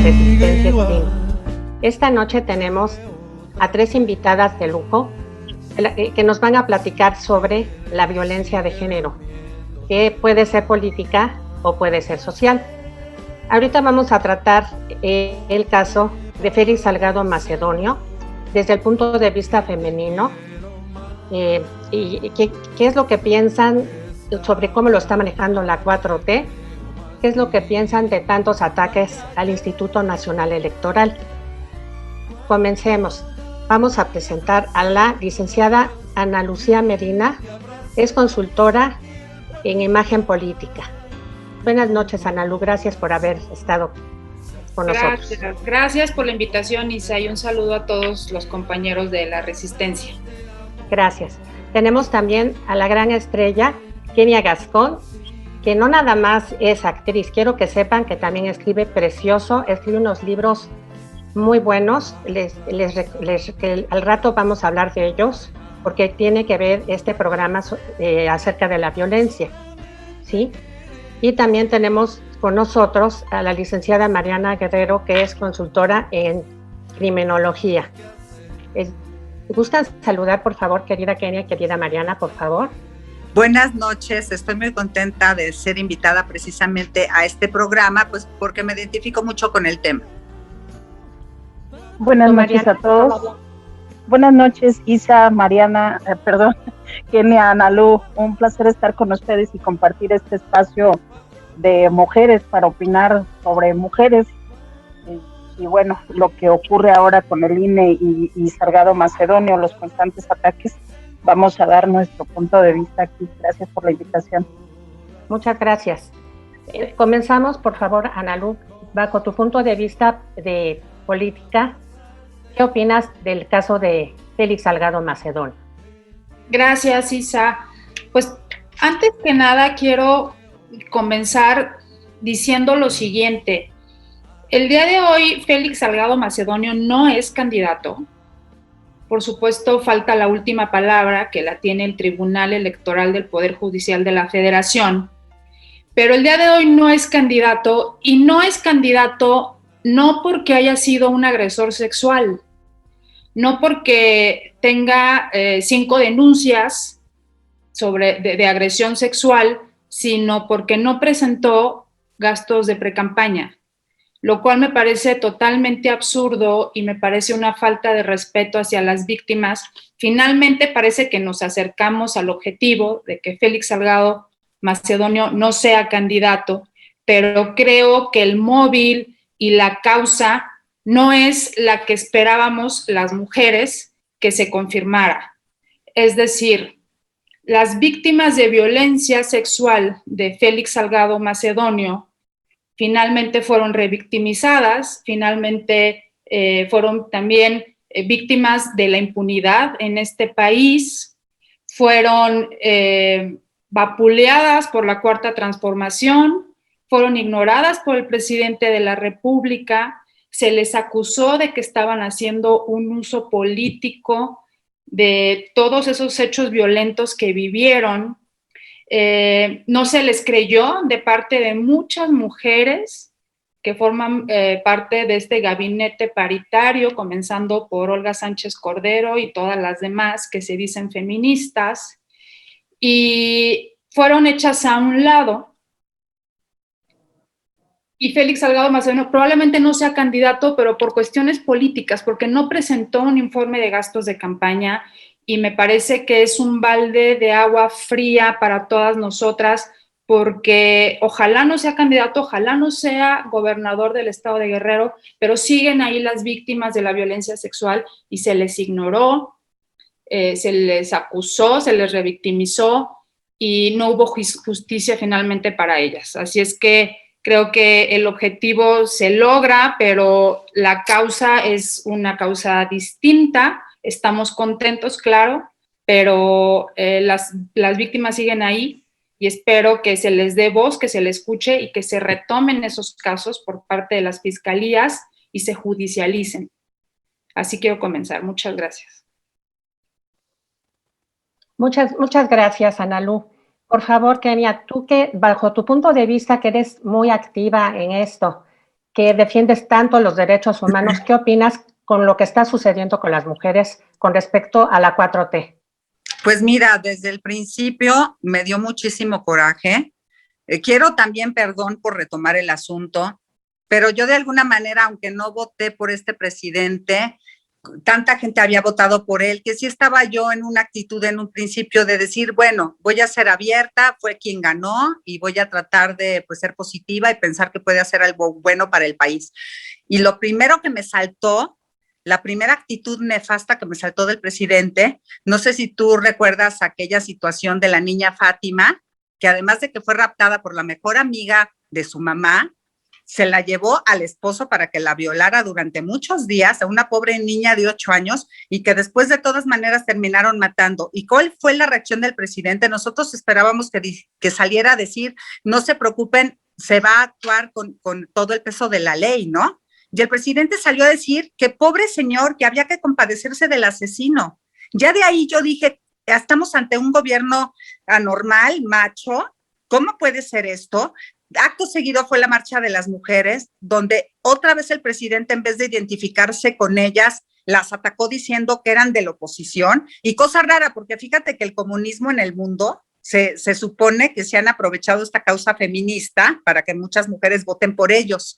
Resistencia STEAM. Esta noche tenemos a 3 invitadas de lujo que nos van a platicar sobre la violencia de género, que puede ser política o puede ser social. Ahorita vamos a tratar el caso de Félix Salgado Macedonio desde el punto de vista femenino, y qué es lo que piensan sobre cómo lo está manejando la 4T, qué es lo que piensan de tantos ataques al Instituto Nacional Electoral. Comencemos. Vamos a presentar a la licenciada Ana Lucía Medina, es consultora en imagen política. Buenas noches, Ana Lu, gracias por haber estado con nosotros. Gracias por la invitación, Isa, y un saludo a todos los compañeros de la Resistencia. Gracias. Tenemos también a la gran estrella, Kenia Gascón, que no nada más es actriz, quiero que sepan que también escribe precioso, escribe unos libros muy buenos, que al rato vamos a hablar de ellos, porque tiene que ver este programa acerca de la violencia, ¿sí? Y también tenemos con nosotros a la licenciada Mariana Guerrero, que es consultora en criminología. ¿Gustan saludar, por favor, querida Kenia, querida Mariana, por favor? Buenas noches, estoy muy contenta de ser invitada precisamente a este programa, pues porque me identifico mucho con el tema. Buenas noches a todos. Buenas noches, Isa, Mariana, Kenia, Ana Lu. Un placer estar con ustedes y compartir este espacio de mujeres para opinar sobre mujeres. Y bueno, lo que ocurre ahora con el INE y Salgado Macedonio, los constantes ataques, vamos a dar nuestro punto de vista aquí. Gracias por la invitación. Muchas gracias. Comenzamos, por favor, Ana Lu, bajo tu punto de vista de política, ¿qué opinas del caso de Félix Salgado Macedonio? Gracias, Isa. Pues antes que nada quiero comenzar diciendo lo siguiente. El día de hoy Félix Salgado Macedonio no es candidato. Por supuesto, falta la última palabra, que la tiene el Tribunal Electoral del Poder Judicial de la Federación. Pero el día de hoy no es candidato, y no es candidato no porque haya sido un agresor sexual, no porque tenga 5 denuncias de agresión sexual, sino porque no presentó gastos de precampaña, lo cual me parece totalmente absurdo y me parece una falta de respeto hacia las víctimas. Finalmente parece que nos acercamos al objetivo de que Félix Salgado Macedonio no sea candidato, pero creo que el móvil y la causa no es la que esperábamos las mujeres que se confirmara. Es decir, las víctimas de violencia sexual de Félix Salgado Macedonio finalmente fueron revictimizadas, finalmente fueron también víctimas de la impunidad en este país, fueron vapuleadas por la Cuarta Transformación, fueron ignoradas por el presidente de la República, se les acusó de que estaban haciendo un uso político de todos esos hechos violentos que vivieron. No se les creyó de parte de muchas mujeres que forman parte de este gabinete paritario, comenzando por Olga Sánchez Cordero y todas las demás que se dicen feministas, y fueron hechas a un lado. Y Félix Salgado Macedonio probablemente no sea candidato, pero por cuestiones políticas, porque no presentó un informe de gastos de campaña, y me parece que es un balde de agua fría para todas nosotras, porque ojalá no sea candidato, ojalá no sea gobernador del estado de Guerrero, pero siguen ahí las víctimas de la violencia sexual y se les ignoró, se les acusó, se les revictimizó y no hubo justicia finalmente para ellas. Así es que creo que el objetivo se logra, pero la causa es una causa distinta. Estamos contentos, claro, pero las víctimas siguen ahí y espero que se les dé voz, que se les escuche y que se retomen esos casos por parte de las fiscalías y se judicialicen. Así quiero comenzar. Muchas gracias. Muchas gracias, Ana Lu. Por favor, Kenia, tú que bajo tu punto de vista que eres muy activa en esto, que defiendes tanto los derechos humanos, ¿qué opinas con lo que está sucediendo con las mujeres con respecto a la 4T? Pues mira, desde el principio me dio muchísimo coraje. Quiero también perdón por retomar el asunto, pero yo de alguna manera, aunque no voté por este presidente, tanta gente había votado por él, que sí estaba yo en una actitud en un principio de decir, bueno, voy a ser abierta, fue quien ganó y voy a tratar de pues, ser positiva y pensar que puede hacer algo bueno para el país. Y lo primero que me saltó, la primera actitud nefasta que me saltó del presidente, no sé si tú recuerdas aquella situación de la niña Fátima, que además de que fue raptada por la mejor amiga de su mamá, se la llevó al esposo para que la violara durante muchos días a una pobre niña de 8 años y que después de todas maneras terminaron matando. ¿Y cuál fue la reacción del presidente? Nosotros esperábamos que saliera a decir, no se preocupen, se va a actuar con todo el peso de la ley, ¿no? Y el presidente salió a decir que pobre señor, que había que compadecerse del asesino. Ya de ahí yo dije, estamos ante un gobierno anormal, macho, ¿cómo puede ser esto? Acto seguido fue la marcha de las mujeres, donde otra vez el presidente, en vez de identificarse con ellas, las atacó diciendo que eran de la oposición. Y cosa rara, porque fíjate que el comunismo en el mundo se supone que se han aprovechado esta causa feminista para que muchas mujeres voten por ellos.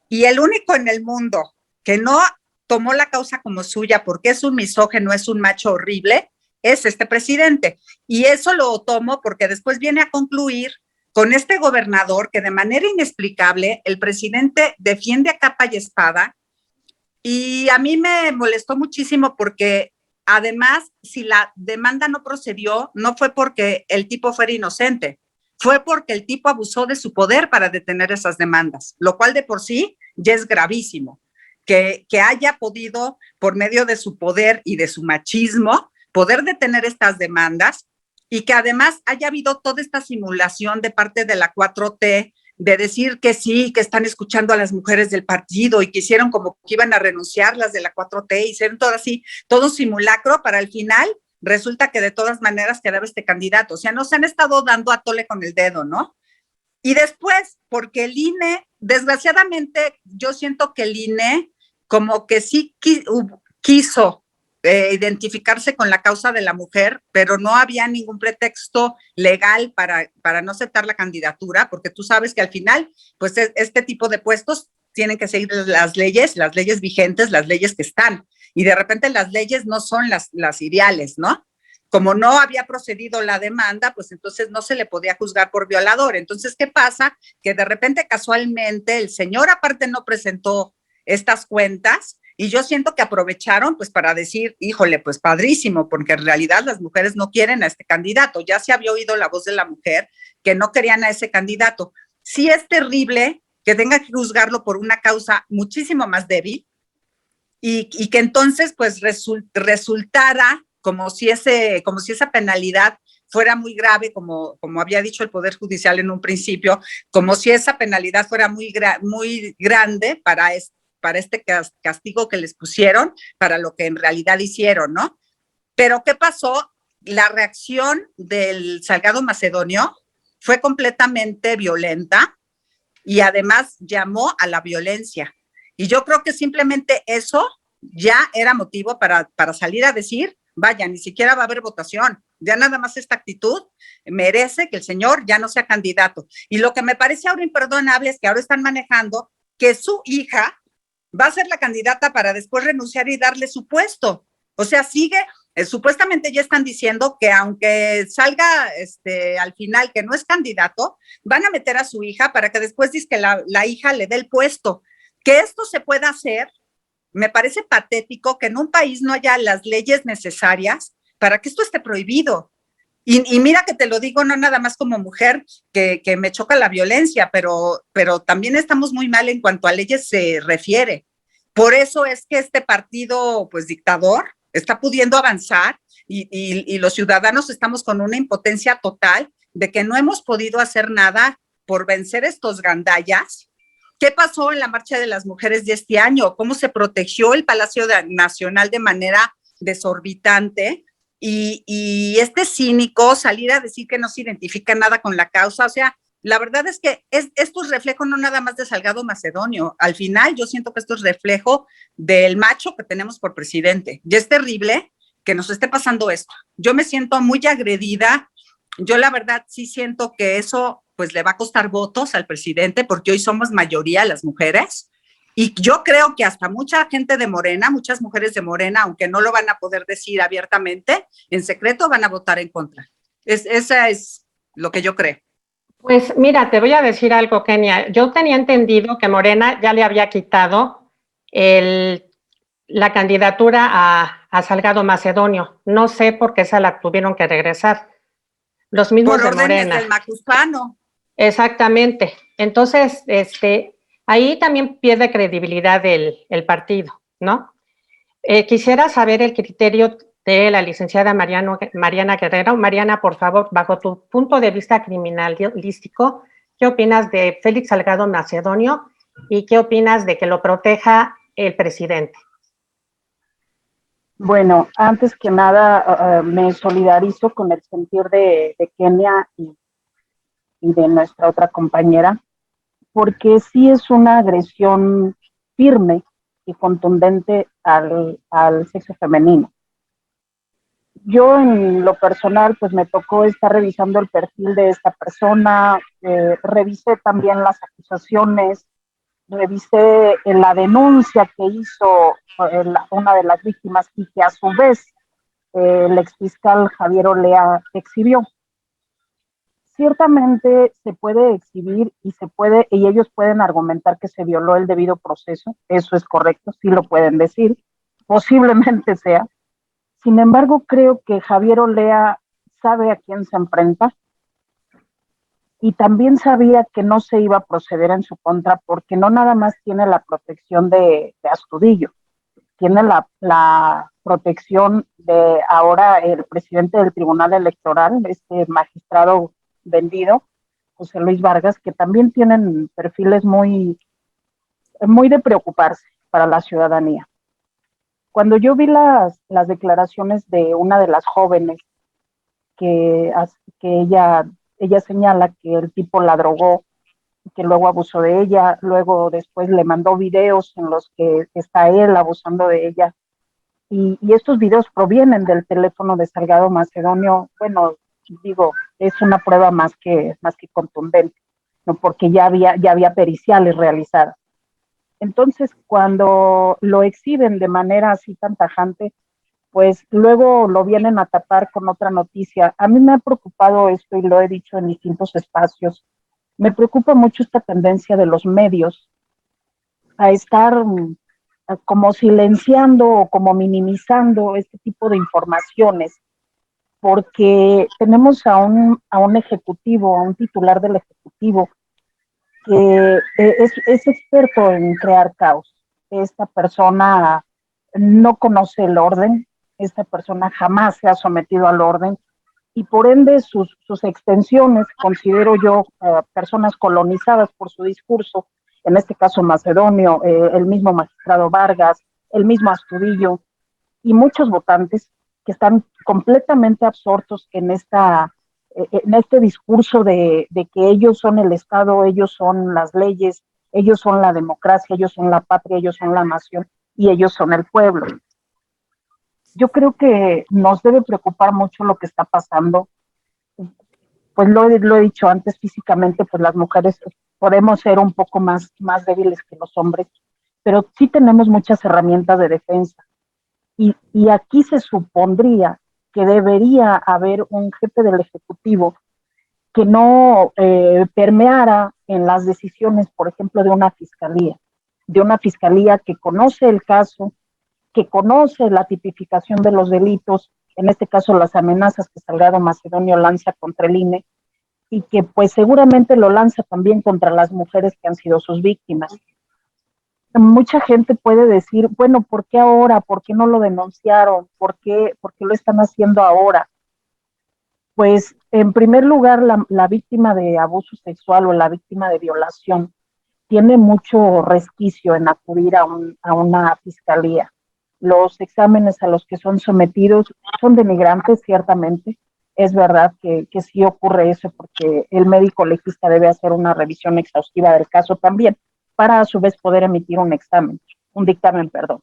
Y el único en el mundo que no tomó la causa como suya porque es un misógino, es un macho horrible, es este presidente. Y eso lo tomo porque después viene a concluir con este gobernador que de manera inexplicable el presidente defiende a capa y espada. Y a mí me molestó muchísimo porque además, si la demanda no procedió, no fue porque el tipo fuera inocente, fue porque el tipo abusó de su poder para detener esas demandas, lo cual de por sí ya es gravísimo. Que haya podido, por medio de su poder y de su machismo, poder detener estas demandas y que además haya habido toda esta simulación de parte de la 4T de decir que sí, que están escuchando a las mujeres del partido y que hicieron como que iban a renunciar las de la 4T, hicieron todo así, todo un simulacro para al final resulta que de todas maneras quedaba este candidato. O sea, nos han estado dando a tole con el dedo, ¿no? Y después, porque el INE, desgraciadamente, yo siento que el INE como que sí quiso identificarse con la causa de la mujer, pero no había ningún pretexto legal para no aceptar la candidatura, porque tú sabes que al final, pues este tipo de puestos tienen que seguir las leyes vigentes, las leyes que están, y de repente las leyes no son las ideales, ¿no? Como no había procedido la demanda, pues entonces no se le podía juzgar por violador. Entonces, ¿qué pasa? Que de repente casualmente el señor aparte no presentó estas cuentas y yo siento que aprovecharon pues para decir, híjole, pues padrísimo, porque en realidad las mujeres no quieren a este candidato. Ya se había oído la voz de la mujer que no querían a ese candidato. Sí es terrible que tenga que juzgarlo por una causa muchísimo más débil y que entonces pues resultara como si esa penalidad fuera muy grave, como había dicho el Poder Judicial en un principio, como si esa penalidad fuera muy grande para este castigo que les pusieron, para lo que en realidad hicieron, ¿no? Pero ¿qué pasó? La reacción del Salgado Macedonio fue completamente violenta y además llamó a la violencia. Y yo creo que simplemente eso ya era motivo para salir a decir, vaya, ni siquiera va a haber votación, ya nada más esta actitud merece que el señor ya no sea candidato. Y lo que me parece ahora imperdonable es que ahora están manejando que su hija va a ser la candidata para después renunciar y darle su puesto. O sea, supuestamente ya están diciendo que aunque salga al final que no es candidato, van a meter a su hija para que después dice que la hija le dé el puesto. Que esto se pueda hacer, me parece patético que en un país no haya las leyes necesarias para que esto esté prohibido. Y mira que te lo digo no nada más como mujer, que me choca la violencia, pero también estamos muy mal en cuanto a leyes se refiere. Por eso es que este partido, pues dictador, está pudiendo avanzar y los ciudadanos estamos con una impotencia total de que no hemos podido hacer nada por vencer estos gandallas. ¿Qué pasó en la marcha de las mujeres de este año? ¿Cómo se protegió el Palacio Nacional de manera desorbitante? Y este cínico salir a decir que no se identifica nada con la causa, o sea, La verdad es que esto es reflejo no nada más de Salgado Macedonio. Al final yo siento que esto es reflejo del macho que tenemos por presidente. Y es terrible que nos esté pasando esto. Yo me siento muy agredida. Yo la verdad sí siento que eso pues le va a costar votos al presidente porque hoy somos mayoría las mujeres. Y yo creo que hasta mucha gente de Morena, muchas mujeres de Morena, aunque no lo van a poder decir abiertamente, en secreto van a votar en contra. Esa es lo que yo creo. Pues mira, te voy a decir algo, Kenia. Yo tenía entendido que Morena ya le había quitado la candidatura a Salgado Macedonio. No sé por qué se la tuvieron que regresar. Los mismos Por de órdenes Morena. del Macuspano. Exactamente. Entonces, ahí también pierde credibilidad el partido, ¿no? Quisiera saber el criterio de la licenciada Mariana Guerrero. Mariana, por favor, bajo tu punto de vista criminalístico, ¿qué opinas de Félix Salgado Macedonio y qué opinas de que lo proteja el presidente? Bueno, antes que nada, me solidarizo con el sentir de Kenia y de nuestra otra compañera, porque sí es una agresión firme y contundente al sexo femenino. Yo en lo personal, pues me tocó estar revisando el perfil de esta persona, revisé también las acusaciones, revisé la denuncia que hizo una de las víctimas y que a su vez el exfiscal Javier Olea exhibió. Ciertamente se puede exhibir y ellos pueden argumentar que se violó el debido proceso, eso es correcto, sí lo pueden decir, posiblemente sea. Sin embargo, creo que Javier Olea sabe a quién se enfrenta y también sabía que no se iba a proceder en su contra porque no nada más tiene la protección de Astudillo, tiene la protección de ahora el presidente del Tribunal Electoral, este magistrado vendido, José Luis Vargas, que también tienen perfiles muy, muy de preocuparse para la ciudadanía. Cuando yo vi las declaraciones de una de las jóvenes que ella señala que el tipo la drogó, que luego abusó de ella, luego después le mandó videos en los que está él abusando de ella, y estos videos provienen del teléfono de Salgado Macedonio. Bueno, digo, es una prueba más que contundente, ¿no? Porque ya había periciales realizadas. Entonces, cuando lo exhiben de manera así tan tajante, pues luego lo vienen a tapar con otra noticia. A mí me ha preocupado esto y lo he dicho en distintos espacios. Me preocupa mucho esta tendencia de los medios a estar como silenciando o como minimizando este tipo de informaciones, porque tenemos a un ejecutivo, a un titular del ejecutivo, que es experto en crear caos. Esta persona no conoce el orden, esta persona jamás se ha sometido al orden y por ende sus extensiones, considero yo, personas colonizadas por su discurso, en este caso Macedonio, el mismo magistrado Vargas, el mismo Astudillo y muchos votantes que están completamente absortos en este discurso de que ellos son el Estado, ellos son las leyes, ellos son la democracia, ellos son la patria, ellos son la nación y ellos son el pueblo. Yo creo que nos debe preocupar mucho lo que está pasando. Pues lo he dicho antes, físicamente, pues las mujeres podemos ser un poco más débiles que los hombres, pero sí tenemos muchas herramientas de defensa. Y aquí se supondría que debería haber un jefe del Ejecutivo que no permeara en las decisiones, por ejemplo, de una fiscalía que conoce el caso, que conoce la tipificación de los delitos, en este caso las amenazas que Salgado Macedonio lanza contra el INE, y que pues seguramente lo lanza también contra las mujeres que han sido sus víctimas. Mucha gente puede decir, bueno, ¿por qué ahora? ¿Por qué no lo denunciaron? ¿Por qué lo están haciendo ahora? Pues en primer lugar, la víctima de abuso sexual o la víctima de violación tiene mucho resquicio en acudir a una fiscalía. Los exámenes a los que son sometidos son denigrantes, ciertamente, es verdad que sí ocurre eso, porque el médico legista debe hacer una revisión exhaustiva del caso también, para a su vez poder emitir un dictamen, perdón.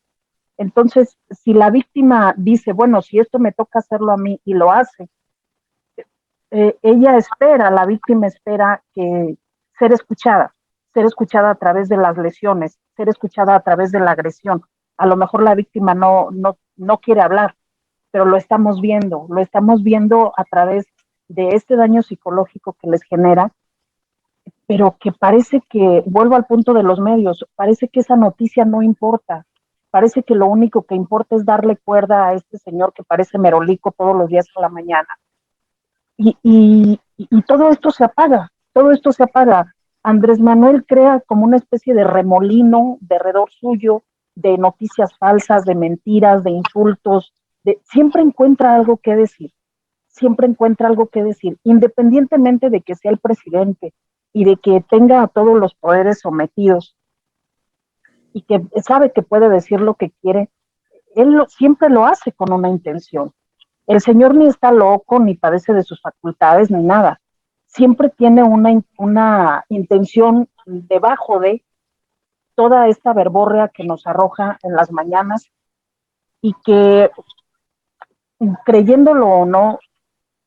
Entonces, si la víctima dice, bueno, si esto me toca hacerlo a mí y lo hace, la víctima espera que ser escuchada a través de las lesiones, ser escuchada a través de la agresión. A lo mejor la víctima no quiere hablar, pero lo estamos viendo a través de este daño psicológico que les genera, pero que parece que, vuelvo al punto de los medios, parece que esa noticia no importa, parece que lo único que importa es darle cuerda a este señor que parece merolico todos los días a la mañana. Y todo esto se apaga. Andrés Manuel crea como una especie de remolino de alrededor suyo, de noticias falsas, de mentiras, de insultos, siempre encuentra algo que decir, independientemente de que sea el presidente y de que tenga a todos los poderes sometidos y que sabe que puede decir lo que quiere, siempre lo hace con una intención. El señor ni está loco, ni padece de sus facultades, ni nada. Siempre tiene una intención debajo de toda esta verborrea que nos arroja en las mañanas y que, creyéndolo o no,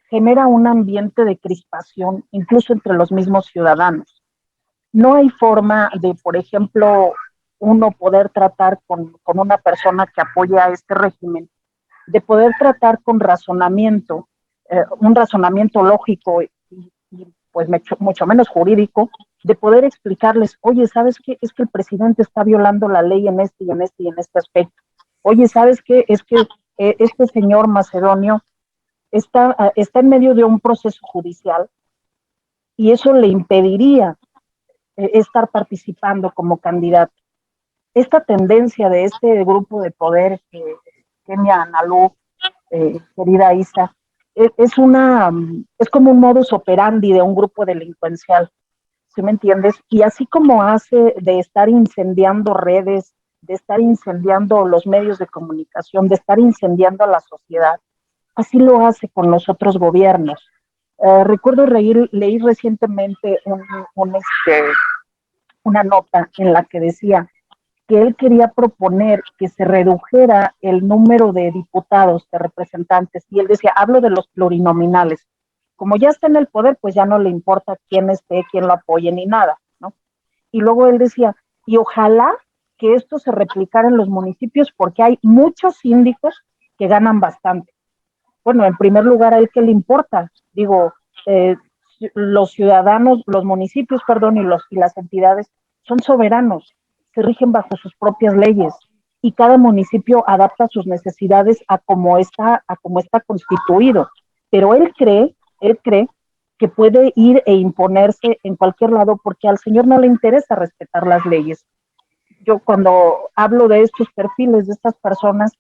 genera un ambiente de crispación, incluso entre los mismos ciudadanos. No hay forma de, por ejemplo, uno poder tratar con una persona que apoya a este régimen, de poder tratar con razonamiento, un razonamiento lógico y pues mucho menos jurídico, de poder explicarles, oye, ¿sabes qué? Es que el presidente está violando la ley en este y en este y en este aspecto. Oye, ¿sabes qué? Es que este señor macedonio está en medio de un proceso judicial y eso le impediría estar participando como candidato. Esta tendencia de este grupo de poder, Kenia Analu, querida Isa, es como un modus operandi de un grupo delincuencial, ¿sí me entiendes? Y así como hace de estar incendiando redes, de estar incendiando los medios de comunicación, de estar incendiando a la sociedad, así lo hace con los otros gobiernos. Recuerdo leí recientemente una nota en la que decía que él quería proponer que se redujera el número de diputados, de representantes, y él decía, hablo de los plurinominales. Como ya está en el poder, pues ya no le importa quién esté, quién lo apoye, ni nada, ¿no? Y luego él decía, y ojalá que esto se replicara en los municipios, porque hay muchos síndicos que ganan bastante. Bueno, en primer lugar, ¿a él qué le importa? Digo, los ciudadanos, los municipios, perdón, y las entidades son soberanos, se rigen bajo sus propias leyes y cada municipio adapta sus necesidades a cómo está constituido. Pero él cree que puede ir e imponerse en cualquier lado porque al señor no le interesa respetar las leyes. Yo cuando hablo de estos perfiles, de estas personas,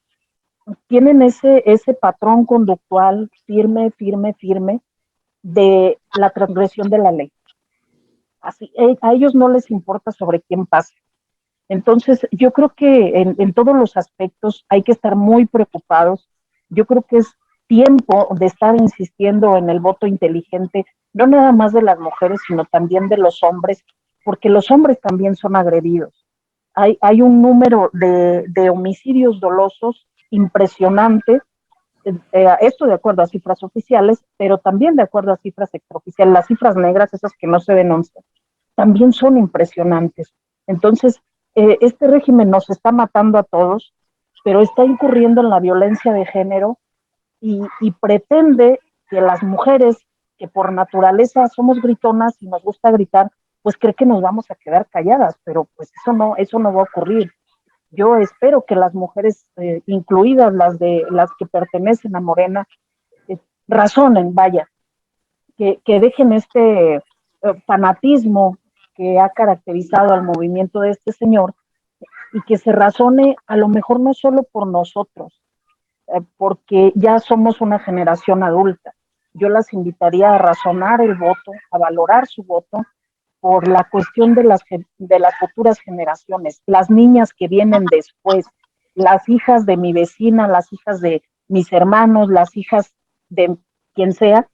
tienen ese patrón conductual firme de la transgresión de la ley. Así, a ellos no les importa sobre quién pase. Entonces, yo creo que en todos los aspectos hay que estar muy preocupados. Yo creo que es tiempo de estar insistiendo en el voto inteligente, no nada más de las mujeres, sino también de los hombres, porque los hombres también son agredidos. Hay un número de homicidios dolosos impresionante, esto de acuerdo a cifras oficiales, pero también de acuerdo a cifras extraoficiales. Las cifras negras, esas que no se denuncian, también son impresionantes. Entonces, este régimen nos está matando a todos, pero está incurriendo en la violencia de género y pretende que las mujeres, que por naturaleza somos gritonas y nos gusta gritar, pues cree que nos vamos a quedar calladas, pero pues eso no va a ocurrir. Yo espero que las mujeres, incluidas las que pertenecen a Morena, razonen, vaya, que dejen este fanatismo que ha caracterizado al movimiento de este señor y que se razone a lo mejor no solo por nosotros, porque ya somos una generación adulta. Yo las invitaría a razonar el voto, a valorar su voto por la cuestión de las futuras generaciones, las niñas que vienen después, las hijas de mi vecina, las hijas de mis hermanos, las hijas de quien sea,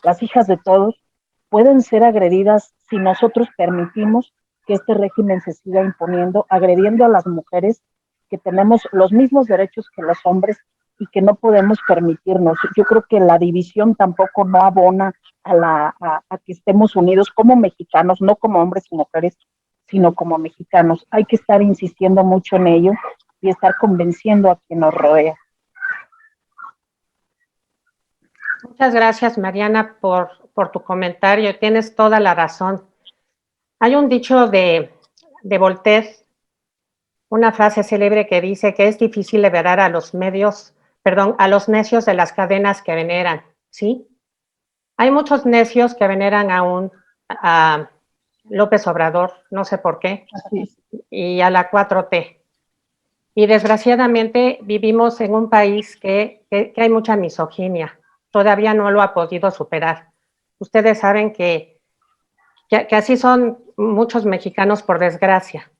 las hijas de todos, pueden ser agredidas si nosotros permitimos que este régimen se siga imponiendo, agrediendo a las mujeres que tenemos los mismos derechos que los hombres y que no podemos permitirnos. Yo creo que la división tampoco no abona a que estemos unidos como mexicanos, no como hombres y mujeres, sino como mexicanos. Hay que estar insistiendo mucho en ello y estar convenciendo a quien nos rodea. Muchas gracias, Mariana, por tu comentario. Tienes toda la razón. Hay un dicho de Voltaire, una frase célebre que dice que es difícil liberar a los a los necios de las cadenas que veneran, ¿sí? Hay muchos necios que veneran a López Obrador, no sé por qué, y a la 4T. Y desgraciadamente vivimos en un país que hay mucha misoginia. Todavía no lo ha podido superar. Ustedes saben que así son muchos mexicanos, por desgracia.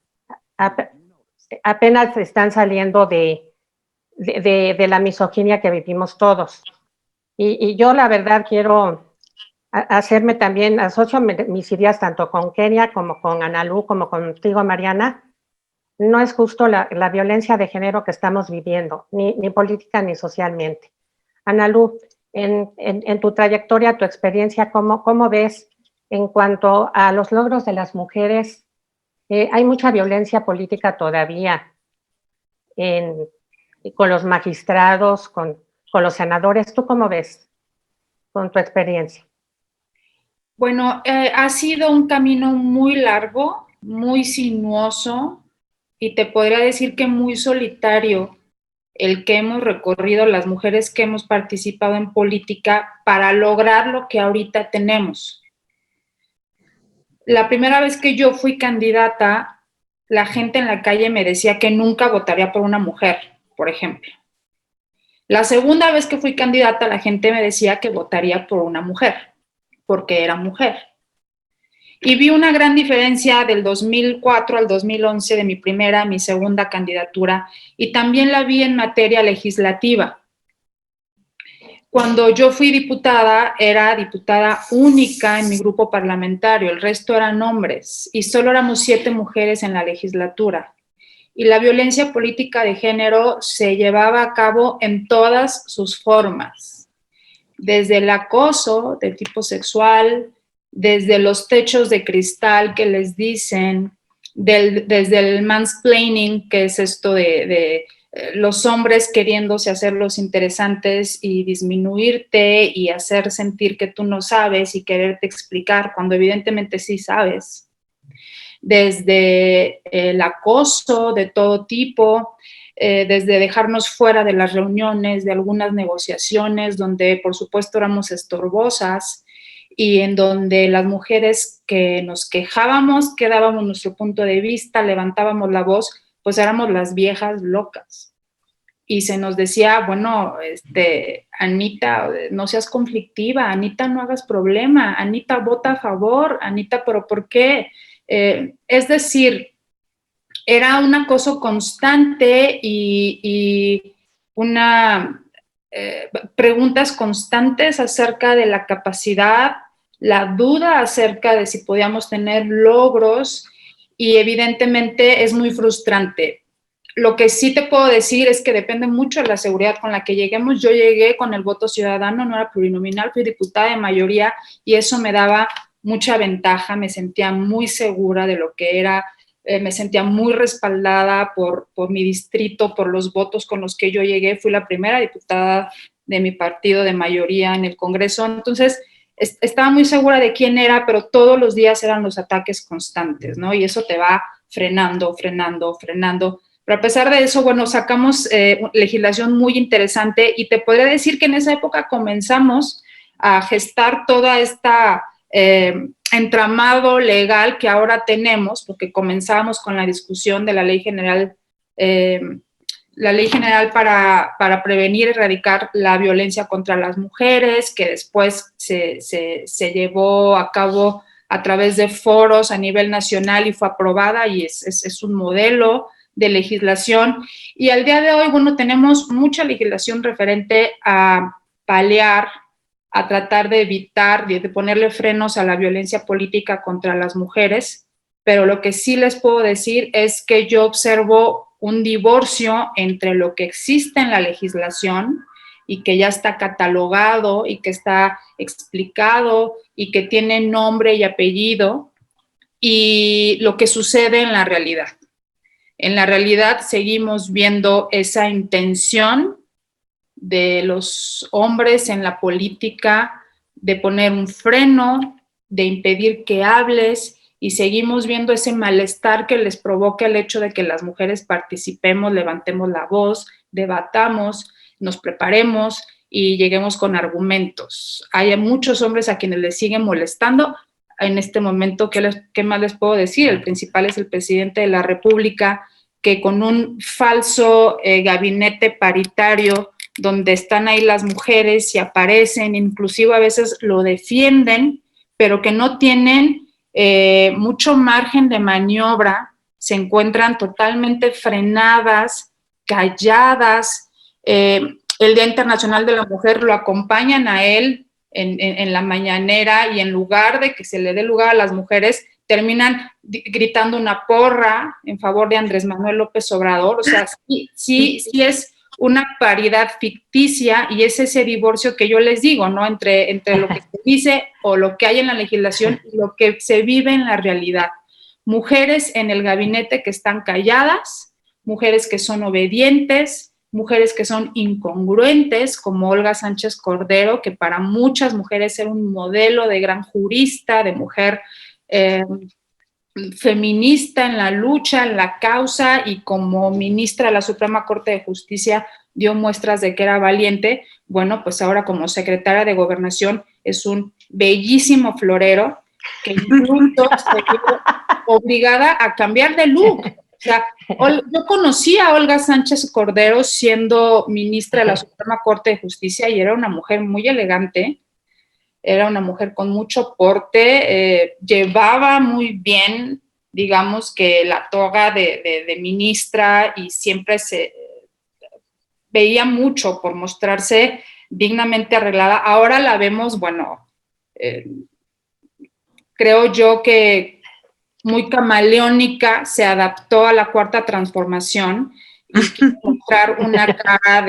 Apenas están saliendo de la misoginia que vivimos todos. Y yo, la verdad, quiero hacerme también, asocio mis ideas tanto con Kenia como con Analu, como contigo, Mariana. No es justo la violencia de género que estamos viviendo, ni política ni socialmente. Analu, en tu trayectoria, tu experiencia, ¿cómo ves en cuanto a los logros de las mujeres? Hay mucha violencia política todavía con los magistrados, con los senadores. ¿Tú cómo ves con tu experiencia? Bueno, ha sido un camino muy largo, muy sinuoso y te podría decir que muy solitario el que hemos recorrido las mujeres que hemos participado en política para lograr lo que ahorita tenemos. La primera vez que yo fui candidata, la gente en la calle me decía que nunca votaría por una mujer, por ejemplo. La segunda vez que fui candidata, la gente me decía que votaría por una mujer, porque era mujer. Y vi una gran diferencia del 2004 al 2011 de mi primera a mi segunda candidatura, y también la vi en materia legislativa. Cuando yo fui diputada, era diputada única en mi grupo parlamentario, el resto eran hombres, y solo éramos 7 mujeres en la legislatura. Y la violencia política de género se llevaba a cabo en todas sus formas, desde el acoso de tipo sexual, desde los techos de cristal que les dicen, desde el mansplaining, que es esto de los hombres queriéndose hacer los interesantes y disminuirte y hacer sentir que tú no sabes y quererte explicar cuando evidentemente sí sabes. Desde el acoso de todo tipo, desde dejarnos fuera de las reuniones, de algunas negociaciones donde por supuesto éramos estorbosas y en donde las mujeres que nos quejábamos, que dábamos nuestro punto de vista, levantábamos la voz, pues éramos las viejas locas. Y se nos decía, bueno, Anita, no seas conflictiva, Anita, no hagas problema, Anita, vota a favor, Anita, pero ¿por qué? Es decir, era un acoso constante y preguntas constantes acerca de la capacidad, la duda acerca de si podíamos tener logros, y evidentemente es muy frustrante. Lo que sí te puedo decir es que depende mucho de la seguridad con la que lleguemos. Yo llegué con el voto ciudadano, no era plurinominal, fui diputada de mayoría y eso me daba mucha ventaja, me sentía muy segura de lo que era, me sentía muy respaldada por mi distrito, por los votos con los que yo llegué. Fui la primera diputada de mi partido de mayoría en el Congreso, entonces estaba muy segura de quién era, pero todos los días eran los ataques constantes, ¿no? Y eso te va frenando. Pero a pesar de eso, bueno, sacamos legislación muy interesante y te podría decir que en esa época comenzamos a gestar toda esta entramado legal que ahora tenemos, porque comenzamos con la discusión de la ley general para prevenir y erradicar la violencia contra las mujeres, que después se llevó a cabo a través de foros a nivel nacional y fue aprobada y es un modelo de legislación. Y al día de hoy, bueno, tenemos mucha legislación referente a paliar a tratar de evitar, de ponerle frenos a la violencia política contra las mujeres, pero lo que sí les puedo decir es que yo observo un divorcio entre lo que existe en la legislación y que ya está catalogado y que está explicado y que tiene nombre y apellido, y lo que sucede en la realidad. En la realidad seguimos viendo esa intención de los hombres en la política de poner un freno, de impedir que hables, y seguimos viendo ese malestar que les provoca el hecho de que las mujeres participemos, levantemos la voz, debatamos, nos preparemos y lleguemos con argumentos. Hay muchos hombres a quienes les siguen molestando. En este momento, ¿qué más les puedo decir? El principal es el presidente de la República, que con un falso gabinete paritario, donde están ahí las mujeres y aparecen, inclusive a veces lo defienden, pero que no tienen mucho margen de maniobra, se encuentran totalmente frenadas, calladas. El Día Internacional de la Mujer lo acompañan a él en la mañanera, y en lugar de que se le dé lugar a las mujeres, terminan gritando una porra en favor de Andrés Manuel López Obrador. O sea, sí es una paridad ficticia, y es ese divorcio que yo les digo, ¿no? Entre lo que se dice o lo que hay en la legislación y lo que se vive en la realidad. Mujeres en el gabinete que están calladas, mujeres que son obedientes, mujeres que son incongruentes, como Olga Sánchez Cordero, que para muchas mujeres era un modelo de gran jurista, de mujer feminista en la lucha, en la causa, y como ministra de la Suprema Corte de Justicia dio muestras de que era valiente. Bueno, pues ahora como secretaria de Gobernación es un bellísimo florero que incluso se vio obligada a cambiar de look. O sea, yo conocí a Olga Sánchez Cordero siendo ministra de la Suprema Corte de Justicia, y era una mujer muy elegante, era una mujer con mucho porte, llevaba muy bien, digamos, que la toga de ministra, y siempre se veía mucho por mostrarse dignamente arreglada. Ahora la vemos, bueno, creo yo que muy camaleónica, se adaptó a la cuarta transformación y quiere mostrar una cara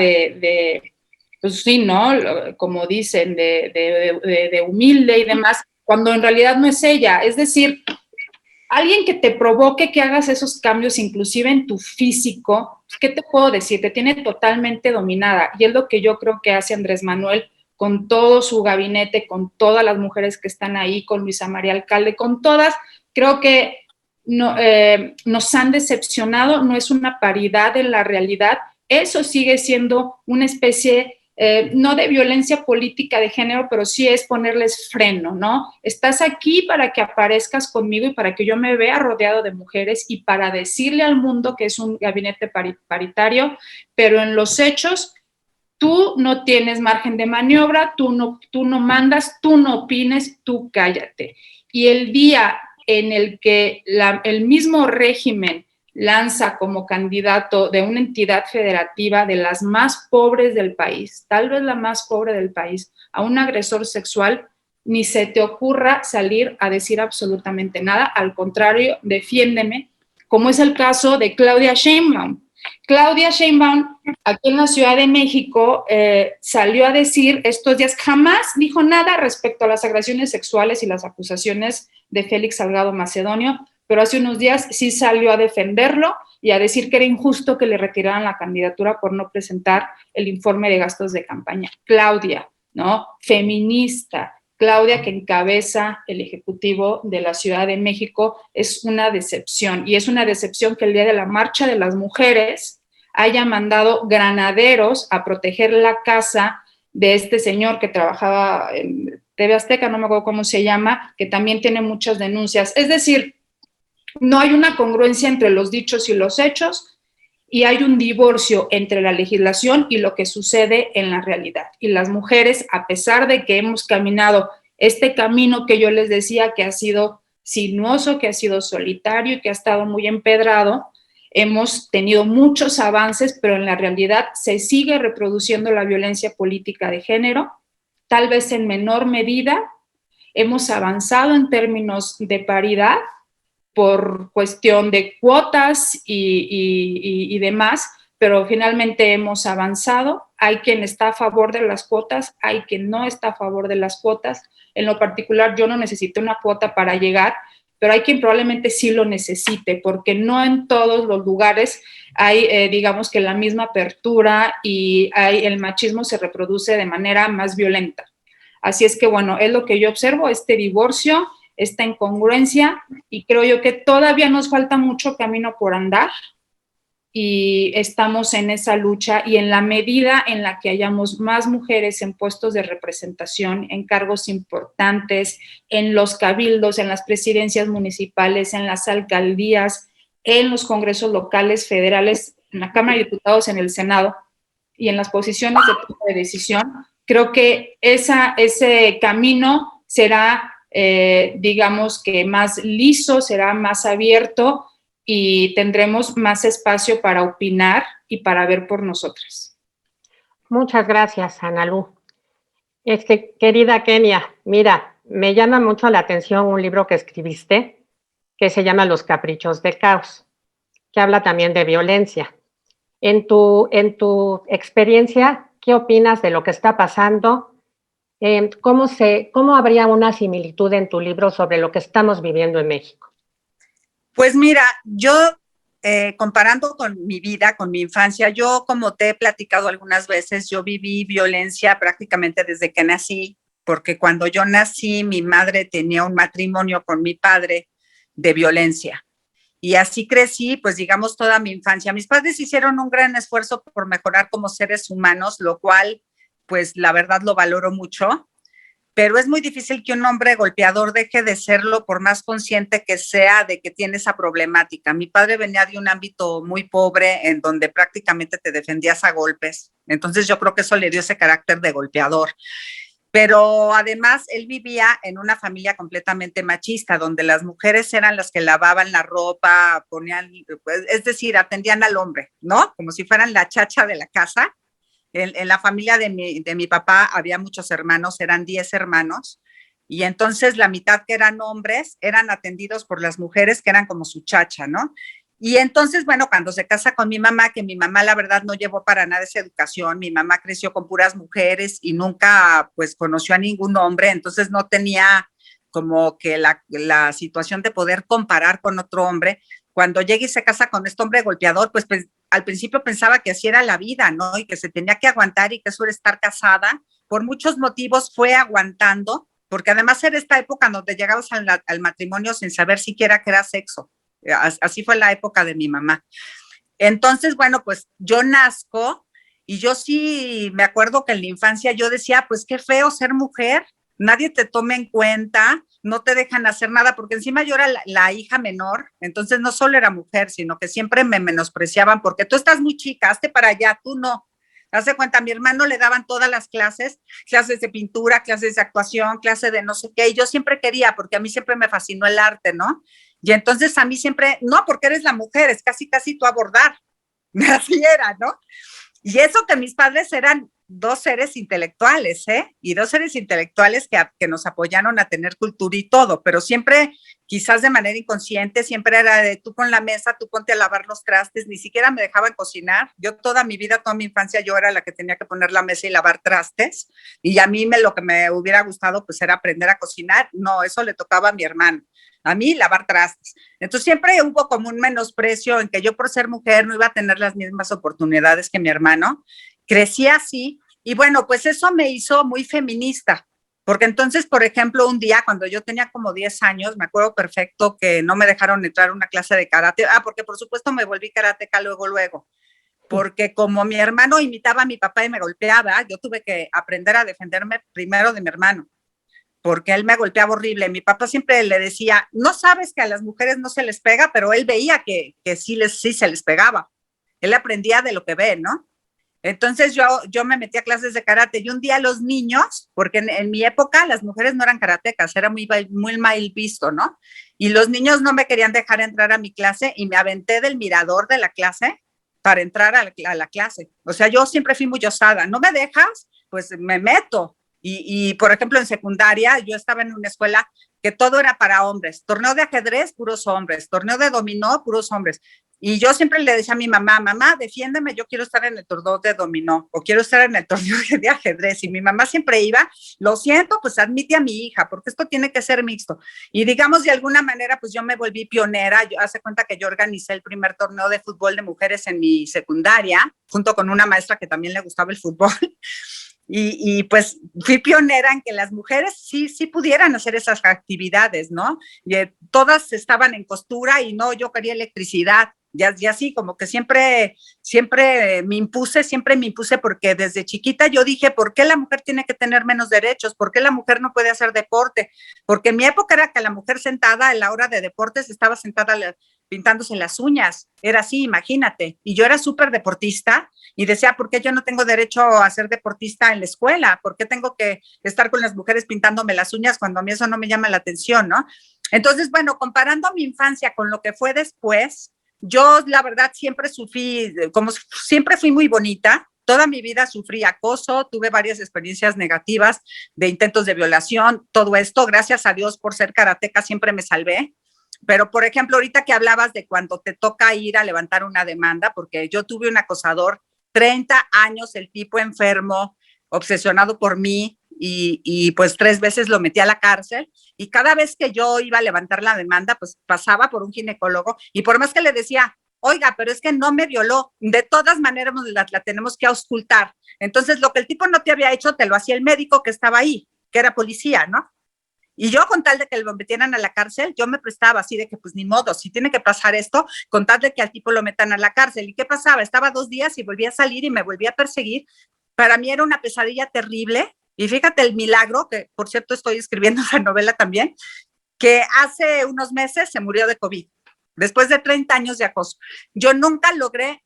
pues sí, ¿no? Como dicen, de humilde y demás, cuando en realidad no es ella. Es decir, alguien que te provoque que hagas esos cambios, inclusive en tu físico, ¿qué te puedo decir? Te tiene totalmente dominada. Y es lo que yo creo que hace Andrés Manuel con todo su gabinete, con todas las mujeres que están ahí, con Luisa María Alcalde, con todas. Creo que no, nos han decepcionado, no es una paridad en la realidad. Eso sigue siendo una especie no de violencia política de género, pero sí es ponerles freno, ¿no? Estás aquí para que aparezcas conmigo y para que yo me vea rodeado de mujeres y para decirle al mundo que es un gabinete paritario, pero en los hechos tú no tienes margen de maniobra, tú no mandas, tú no opines, tú cállate. Y el día en el que el mismo régimen lanza como candidato de una entidad federativa de las más pobres del país, tal vez la más pobre del país, a un agresor sexual, ni se te ocurra salir a decir absolutamente nada. Al contrario, defiéndeme, como es el caso de Claudia Sheinbaum. Claudia Sheinbaum, aquí en la Ciudad de México, salió a decir estos días, jamás dijo nada respecto a las agresiones sexuales y las acusaciones de Félix Salgado Macedonio, pero hace unos días sí salió a defenderlo y a decir que era injusto que le retiraran la candidatura por no presentar el informe de gastos de campaña. Claudia, ¿no? Feminista. Claudia, que encabeza el Ejecutivo de la Ciudad de México, es una decepción. Y es una decepción que el día de la Marcha de las Mujeres haya mandado granaderos a proteger la casa de este señor que trabajaba en TV Azteca, no me acuerdo cómo se llama, que también tiene muchas denuncias. Es decir, no hay una congruencia entre los dichos y los hechos, y hay un divorcio entre la legislación y lo que sucede en la realidad. Y las mujeres, a pesar de que hemos caminado este camino que yo les decía que ha sido sinuoso, que ha sido solitario y que ha estado muy empedrado, hemos tenido muchos avances, pero en la realidad se sigue reproduciendo la violencia política de género, tal vez en menor medida. Hemos avanzado en términos de paridad por cuestión de cuotas y demás, pero finalmente hemos avanzado. Hay quien está a favor de las cuotas, hay quien no está a favor de las cuotas. En lo particular, yo no necesito una cuota para llegar, pero hay quien probablemente sí lo necesite, porque no en todos los lugares hay, digamos que la misma apertura y el machismo se reproduce de manera más violenta. Así es que, bueno, es lo que yo observo, este divorcio, esta incongruencia, y creo yo que todavía nos falta mucho camino por andar, y estamos en esa lucha, y en la medida en la que hayamos más mujeres en puestos de representación, en cargos importantes, en los cabildos, en las presidencias municipales, en las alcaldías, en los congresos locales, federales, en la Cámara de Diputados, en el Senado y en las posiciones de toma de decisión, creo que ese camino será, digamos que más liso, será más abierto, y tendremos más espacio para opinar y para ver por nosotras. Muchas gracias, Analu. Querida Kenia, mira, me llama mucho la atención un libro que escribiste que se llama Los Caprichos del Caos, que habla también de violencia. En tu experiencia, ¿qué opinas de lo que está pasando? ¿Cómo habría una similitud en tu libro sobre lo que estamos viviendo en México? Pues mira, yo comparando con mi vida, con mi infancia, yo como te he platicado algunas veces, yo viví violencia prácticamente desde que nací, porque cuando yo nací mi madre tenía un matrimonio con mi padre de violencia. Y así crecí, pues digamos, toda mi infancia. Mis padres hicieron un gran esfuerzo por mejorar como seres humanos, lo cual, pues la verdad lo valoro mucho, pero es muy difícil que un hombre golpeador deje de serlo por más consciente que sea de que tiene esa problemática. Mi padre venía de un ámbito muy pobre en donde prácticamente te defendías a golpes, entonces yo creo que eso le dio ese carácter de golpeador. Pero además él vivía en una familia completamente machista, donde las mujeres eran las que lavaban la ropa, ponían, es decir, atendían al hombre, ¿no? Como si fueran la chacha de la casa. En la familia de mi papá había muchos hermanos, eran 10 hermanos, y entonces la mitad que eran hombres eran atendidos por las mujeres que eran como su chacha, ¿no? Y entonces, bueno, cuando se casa con mi mamá, que mi mamá la verdad no llevó para nada esa educación, mi mamá creció con puras mujeres y nunca pues conoció a ningún hombre, entonces no tenía como que la situación de poder comparar con otro hombre. Cuando llega y se casa con este hombre golpeador, pues al principio pensaba que así era la vida, ¿no? Y que se tenía que aguantar y que eso era estar casada. Por muchos motivos fue aguantando, porque además era esta época donde llegabas al matrimonio sin saber siquiera que era sexo. Así fue la época de mi mamá. Entonces, bueno, pues yo nazco y yo sí me acuerdo que en la infancia yo decía, pues qué feo ser mujer, nadie te toma en cuenta, no te dejan hacer nada, porque encima yo era la hija menor, entonces no solo era mujer, sino que siempre me menospreciaban, porque tú estás muy chica, hazte para allá, tú no. Hace cuenta, a mi hermano le daban todas las clases, clases de pintura, clases de actuación, clases de no sé qué, y yo siempre quería, porque a mí siempre me fascinó el arte, ¿no? Y entonces a mí siempre, no, porque eres la mujer, es casi, casi tú a bordar. Así era, ¿no? Y eso que mis padres eran dos seres intelectuales, ¿eh? Y dos seres intelectuales que nos apoyaron a tener cultura y todo, pero siempre, quizás de manera inconsciente, siempre era de tú pon la mesa, tú ponte a lavar los trastes, ni siquiera me dejaban cocinar. Yo toda mi vida, toda mi infancia, yo era la que tenía que poner la mesa y lavar trastes, y a mí lo que me hubiera gustado pues era aprender a cocinar. No, eso le tocaba a mi hermano. A mí lavar trastes. Entonces siempre hubo como un menosprecio en que yo por ser mujer no iba a tener las mismas oportunidades que mi hermano. Crecí así y bueno, pues eso me hizo muy feminista, porque entonces, por ejemplo, un día cuando yo tenía como 10 años, me acuerdo perfecto que no me dejaron entrar a una clase de karate, porque por supuesto me volví karateca luego, porque como mi hermano imitaba a mi papá y me golpeaba, yo tuve que aprender a defenderme primero de mi hermano, porque él me golpeaba horrible. Mi papá siempre le decía, no sabes que a las mujeres no se les pega, pero él veía que sí se les pegaba. Él aprendía de lo que ve, ¿no? Entonces yo me metí a clases de karate y un día los niños, porque en mi época las mujeres no eran karatecas, era muy mal visto, ¿no? Y los niños no me querían dejar entrar a mi clase y me aventé del mirador de la clase para entrar a la clase. O sea, yo siempre fui muy osada, no me dejas, pues me meto. Por ejemplo, en secundaria yo estaba en una escuela que todo era para hombres. Torneo de ajedrez, puros hombres. Torneo de dominó, puros hombres. Y yo siempre le decía a mi mamá, mamá, defiéndeme, yo quiero estar en el torneo de dominó o quiero estar en el torneo de ajedrez. Y mi mamá siempre iba, lo siento, pues admite a mi hija, porque esto tiene que ser mixto. Y digamos, de alguna manera, pues yo me volví pionera. Yo hace cuenta que yo organicé el primer torneo de fútbol de mujeres en mi secundaria, junto con una maestra que también le gustaba el fútbol. Pues fui pionera en que las mujeres sí pudieran hacer esas actividades, ¿no? Y todas estaban en costura y no, yo quería electricidad. Ya sí, como que siempre me impuse porque desde chiquita yo dije, ¿por qué la mujer tiene que tener menos derechos? ¿Por qué la mujer no puede hacer deporte? Porque en mi época era que la mujer sentada a la hora de deportes estaba sentada pintándose las uñas. Era así, imagínate. Y yo era súper deportista y decía, ¿por qué yo no tengo derecho a ser deportista en la escuela? ¿Por qué tengo que estar con las mujeres pintándome las uñas cuando a mí eso no me llama la atención, ¿no? Entonces, bueno, comparando mi infancia con lo que fue después, yo la verdad siempre sufrí, como siempre fui muy bonita, toda mi vida sufrí acoso, tuve varias experiencias negativas de intentos de violación, todo esto, gracias a Dios por ser karateca siempre me salvé. Pero, por ejemplo, ahorita que hablabas de cuando te toca ir a levantar una demanda, porque yo tuve un acosador, 30 años, el tipo enfermo, obsesionado por mí, pues 3 veces lo metí a la cárcel, y cada vez que yo iba a levantar la demanda, pues pasaba por un ginecólogo, y por más que le decía, oiga, pero es que no me violó, de todas maneras la tenemos que auscultar. Entonces, lo que el tipo no te había hecho, te lo hacía el médico que estaba ahí, que era policía, ¿no? Y yo, con tal de que lo metieran a la cárcel, yo me prestaba así de que, pues ni modo, si tiene que pasar esto, con tal de que al tipo lo metan a la cárcel. ¿Y qué pasaba? Estaba 2 días y volvía a salir y me volvía a perseguir. Para mí era una pesadilla terrible. Y fíjate el milagro, que por cierto estoy escribiendo la novela también, que hace unos meses se murió de COVID, después de 30 años de acoso. Yo nunca logré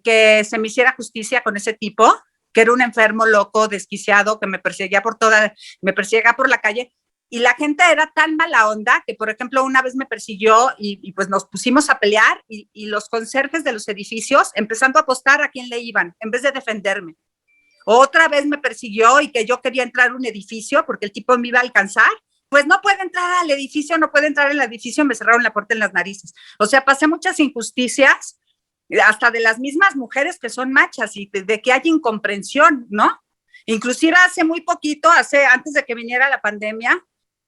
que se me hiciera justicia con ese tipo, que era un enfermo loco, desquiciado, que me perseguía por la calle. Y la gente era tan mala onda que, por ejemplo, una vez me persiguió y pues nos pusimos a pelear y los conserjes de los edificios empezando a apostar a quién le iban en vez de defenderme. Otra vez me persiguió y que yo quería entrar a un edificio porque el tipo me iba a alcanzar. Pues no puede entrar al edificio, no puede entrar al edificio, me cerraron la puerta en las narices. O sea, pasé muchas injusticias, hasta de las mismas mujeres que son machas y de que hay incomprensión, ¿no? Inclusive hace muy poquito, antes de que viniera la pandemia,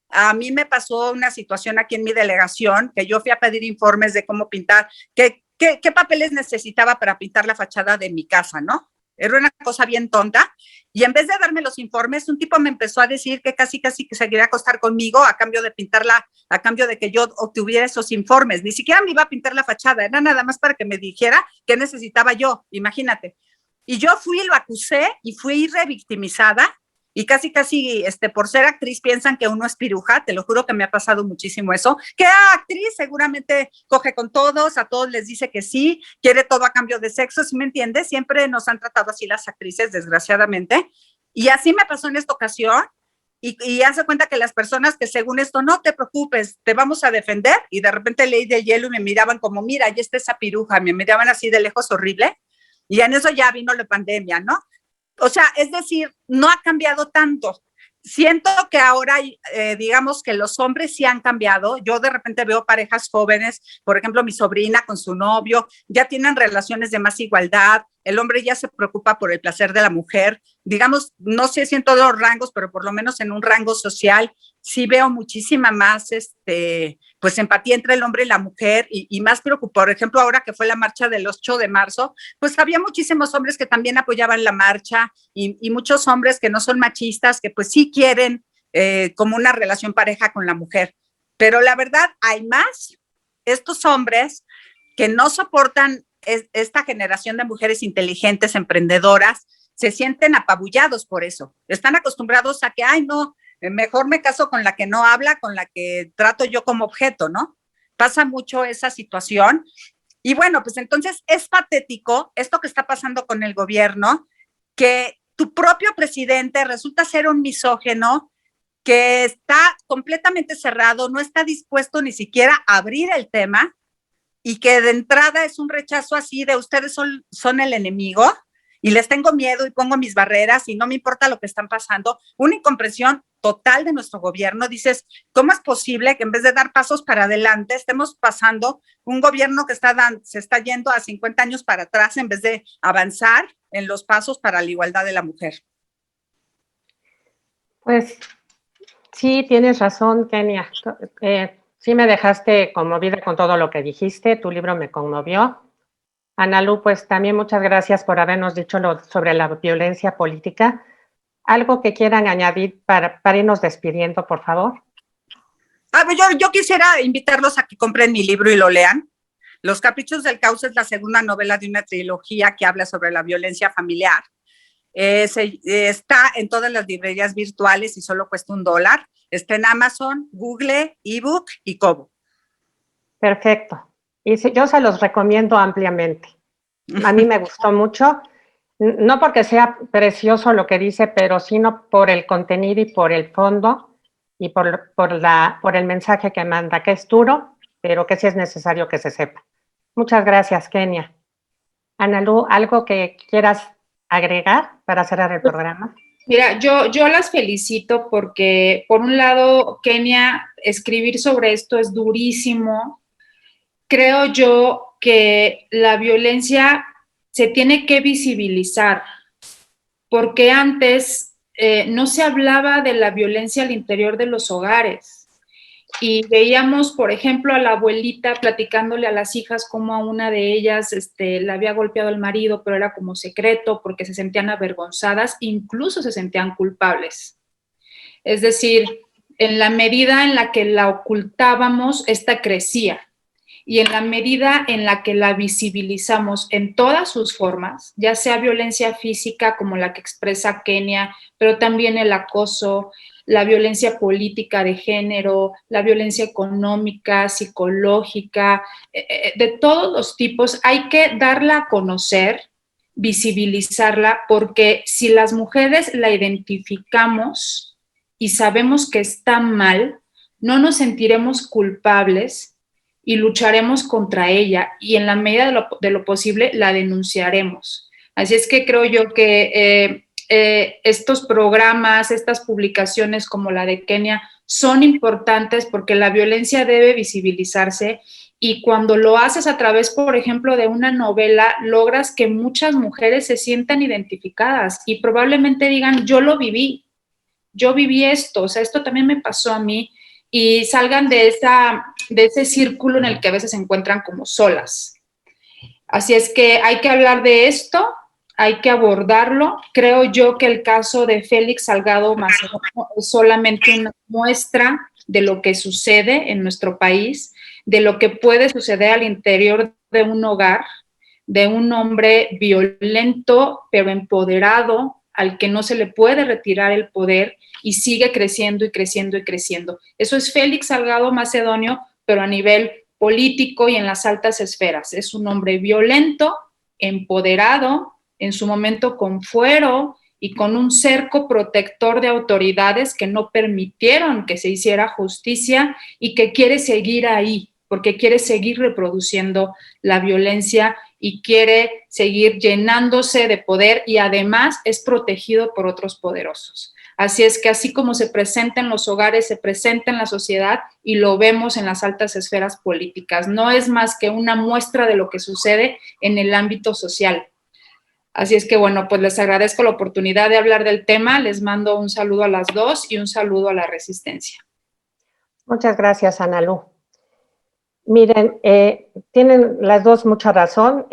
a mí me pasó una situación aquí en mi delegación, que yo fui a pedir informes de cómo pintar, qué papeles necesitaba para pintar la fachada de mi casa, ¿no? Era una cosa bien tonta. Y en vez de darme los informes, un tipo me empezó a decir que casi que se quería acostar conmigo a cambio de pintarla, a cambio de que yo obtuviera esos informes. Ni siquiera me iba a pintar la fachada, era nada más para que me dijera qué necesitaba yo, imagínate. Y yo fui, lo acusé y fui revictimizada. Y casi, por ser actriz piensan que uno es piruja, te lo juro que me ha pasado muchísimo eso, que actriz seguramente coge con todos, a todos les dice que sí, quiere todo a cambio de sexo, ¿sí me entiendes? Siempre nos han tratado así las actrices, desgraciadamente, y así me pasó en esta ocasión, y hace cuenta que las personas que según esto, no te preocupes, te vamos a defender, y de repente leí de hielo y me miraban como, mira, ya está esa piruja, me miraban así de lejos horrible, y en eso ya vino la pandemia, ¿no? O sea, es decir, no ha cambiado tanto. Siento que ahora, digamos que los hombres sí han cambiado. Yo de repente veo parejas jóvenes, por ejemplo, mi sobrina con su novio, ya tienen relaciones de más igualdad. El hombre ya se preocupa por el placer de la mujer. Digamos, no sé si en todos los rangos, pero por lo menos en un rango social, sí veo muchísima más, pues empatía entre el hombre y la mujer y más preocupado. Por ejemplo, ahora que fue la marcha del 8 de marzo, pues había muchísimos hombres que también apoyaban la marcha y muchos hombres que no son machistas, que pues sí quieren como una relación pareja con la mujer. Pero la verdad, hay más estos hombres que no soportan esta generación de mujeres inteligentes, emprendedoras, se sienten apabullados por eso. Están acostumbrados a que, ay, no, mejor me caso con la que no habla, con la que trato yo como objeto, ¿no? Pasa mucho esa situación. Y bueno, pues entonces es patético esto que está pasando con el gobierno, que tu propio presidente resulta ser un misógino, que está completamente cerrado, no está dispuesto ni siquiera a abrir el tema y que de entrada es un rechazo así de ustedes son el enemigo y les tengo miedo y pongo mis barreras y no me importa lo que están pasando. Una incomprensión total de nuestro gobierno. Dices, ¿cómo es posible que en vez de dar pasos para adelante estemos pasando un gobierno que se está yendo a 50 años para atrás en vez de avanzar en los pasos para la igualdad de la mujer? Pues sí, tienes razón, Kenia. Sí me dejaste conmovida con todo lo que dijiste. Tu libro me conmovió. Analu, pues también muchas gracias por habernos dicho sobre la violencia política. ¿Algo que quieran añadir para irnos despidiendo, por favor? Yo quisiera invitarlos a que compren mi libro y lo lean. Los Caprichos del Caos es la segunda novela de una trilogía que habla sobre la violencia familiar. Está en todas las librerías virtuales y solo cuesta $1. Está en Amazon, Google, ebook y Kobo. Perfecto. Y yo se los recomiendo ampliamente. A mí me gustó mucho, no porque sea precioso lo que dice, pero sino por el contenido y por el fondo y por el mensaje que manda, que es duro, pero que sí es necesario que se sepa. Muchas gracias, Kenia. Analu, ¿algo que quieras agregar para cerrar el programa? Mira, yo las felicito porque, por un lado, Kenia, escribir sobre esto es durísimo. Creo yo que la violencia se tiene que visibilizar, porque antes no se hablaba de la violencia al interior de los hogares. Y veíamos, por ejemplo, a la abuelita platicándole a las hijas cómo a una de ellas la había golpeado el marido, pero era como secreto porque se sentían avergonzadas, incluso se sentían culpables. Es decir, en la medida en la que la ocultábamos, esta crecía. Y en la medida en la que la visibilizamos en todas sus formas, ya sea violencia física como la que expresa Kenia, pero también el acoso, la violencia política de género, la violencia económica, psicológica, de todos los tipos, hay que darla a conocer, visibilizarla, porque si las mujeres la identificamos y sabemos que está mal, no nos sentiremos culpables y lucharemos contra ella y en la medida de lo posible la denunciaremos. Así es que creo yo que estos programas, estas publicaciones como la de Kenia son importantes porque la violencia debe visibilizarse y cuando lo haces a través, por ejemplo, de una novela, logras que muchas mujeres se sientan identificadas y probablemente digan, yo viví esto, o sea, esto también me pasó a mí, y salgan de ese círculo en el que a veces se encuentran como solas. Así es que hay que hablar de esto, hay que abordarlo. Creo yo que el caso de Félix Salgado Macedonio es solamente una muestra de lo que sucede en nuestro país, de lo que puede suceder al interior de un hogar, de un hombre violento pero empoderado, al que no se le puede retirar el poder y sigue creciendo y creciendo y creciendo. Eso es Félix Salgado Macedonio, pero a nivel político y en las altas esferas. Es un hombre violento, empoderado, en su momento con fuero y con un cerco protector de autoridades que no permitieron que se hiciera justicia y que quiere seguir ahí, porque quiere seguir reproduciendo la violencia y quiere seguir llenándose de poder y además es protegido por otros poderosos. Así es que así como se presenta en los hogares, se presenta en la sociedad y lo vemos en las altas esferas políticas. No es más que una muestra de lo que sucede en el ámbito social. Así es que, bueno, pues les agradezco la oportunidad de hablar del tema. Les mando un saludo a las dos y un saludo a la Resistencia. Muchas gracias, Analu. Miren, tienen las dos mucha razón.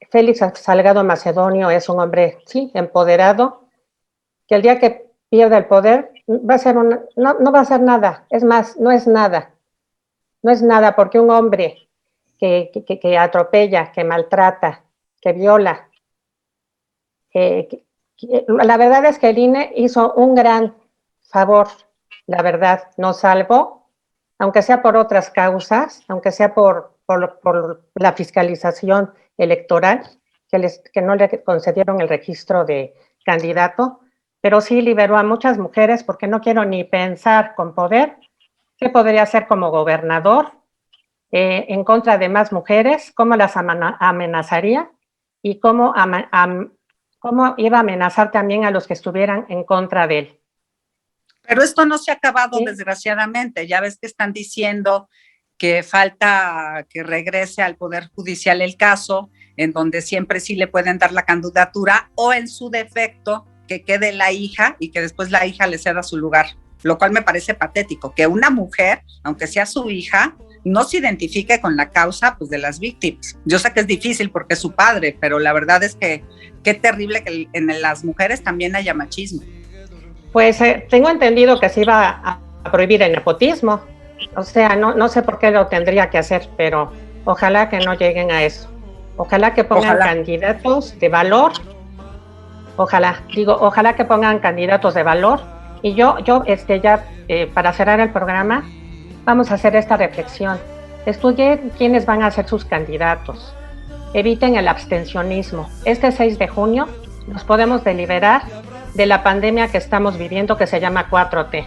Félix Salgado Macedonio es un hombre, sí, empoderado, que el día que pierda el poder va a ser no va a ser nada. Es más, no es nada. No es nada porque un hombre que atropella, que maltrata, que viola, la verdad es que el INE hizo un gran favor, la verdad, nos salvó, aunque sea por otras causas, aunque sea por la fiscalización electoral, que no le concedieron el registro de candidato, pero sí liberó a muchas mujeres, porque no quiero ni pensar con poder qué podría hacer como gobernador en contra de más mujeres, cómo las amenazaría y cómo cómo iba a amenazar también a los que estuvieran en contra de él. Pero esto no se ha acabado, Sí. desgraciadamente. Ya ves que están diciendo que falta que regrese al Poder Judicial el caso, en donde siempre sí le pueden dar la candidatura, o en su defecto, que quede la hija y que después la hija le ceda su lugar, lo cual me parece patético, que una mujer, aunque sea su hija, no se identifique con la causa, pues, de las víctimas. Yo sé que es difícil porque es su padre, pero la verdad es que qué terrible que en las mujeres también haya machismo. Pues tengo entendido que se iba a prohibir el nepotismo. O sea, no sé por qué lo tendría que hacer, pero ojalá que no lleguen a eso. Ojalá que pongan candidatos de valor. Ojalá que pongan candidatos de valor. Y yo ya para cerrar el programa, vamos a hacer esta reflexión. Estudien quiénes van a ser sus candidatos. Eviten el abstencionismo. Este 6 de junio nos podemos deliberar de la pandemia que estamos viviendo, que se llama 4T.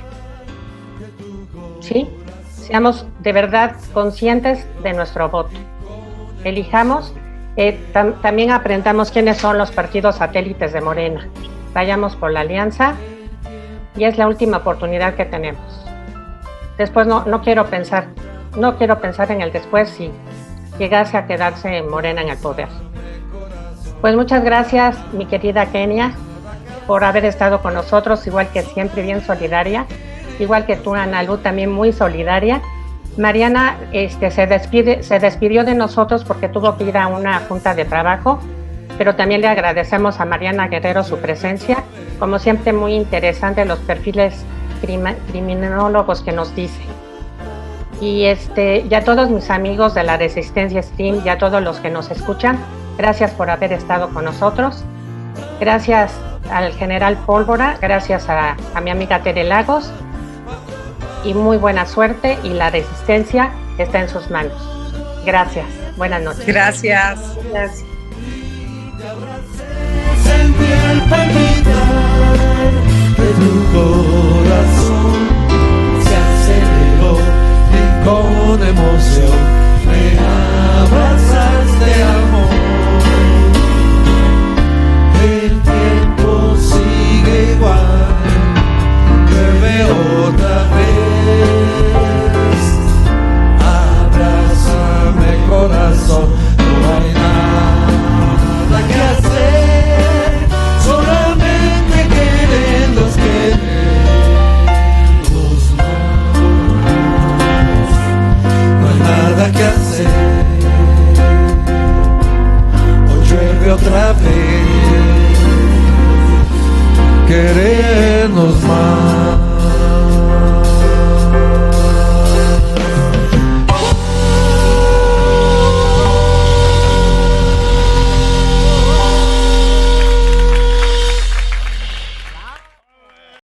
¿Sí? Seamos de verdad conscientes de nuestro voto. Elijamos, también aprendamos quiénes son los partidos satélites de Morena. Vayamos por la alianza y es la última oportunidad que tenemos. Después no quiero pensar en el después si llegase a quedarse Morena en el poder. Pues muchas gracias, mi querida Kenia, por haber estado con nosotros, igual que siempre, bien solidaria. Igual que tú, Analu, también muy solidaria. Mariana se despidió de nosotros porque tuvo que ir a una junta de trabajo, pero también le agradecemos a Mariana Guerrero su presencia. Como siempre, muy interesante los perfiles criminólogos que nos dice. Y a todos mis amigos de la Resistencia Stream y a todos los que nos escuchan, gracias por haber estado con nosotros. Gracias al general Pólvora, gracias a mi amiga Tere Lagos. Y muy buena suerte, y la resistencia está en sus manos. Gracias. Buenas noches. Gracias. Gracias. Sentí el palpitar de tu corazón, se aceleró y con emoción me abrazaste, amor. El tiempo sigue igual, llueve otra vez. Abrázame, corazón, no hay nada que hacer, solamente querernos más. No hay nada que hacer, hoy llueve otra vez. Querer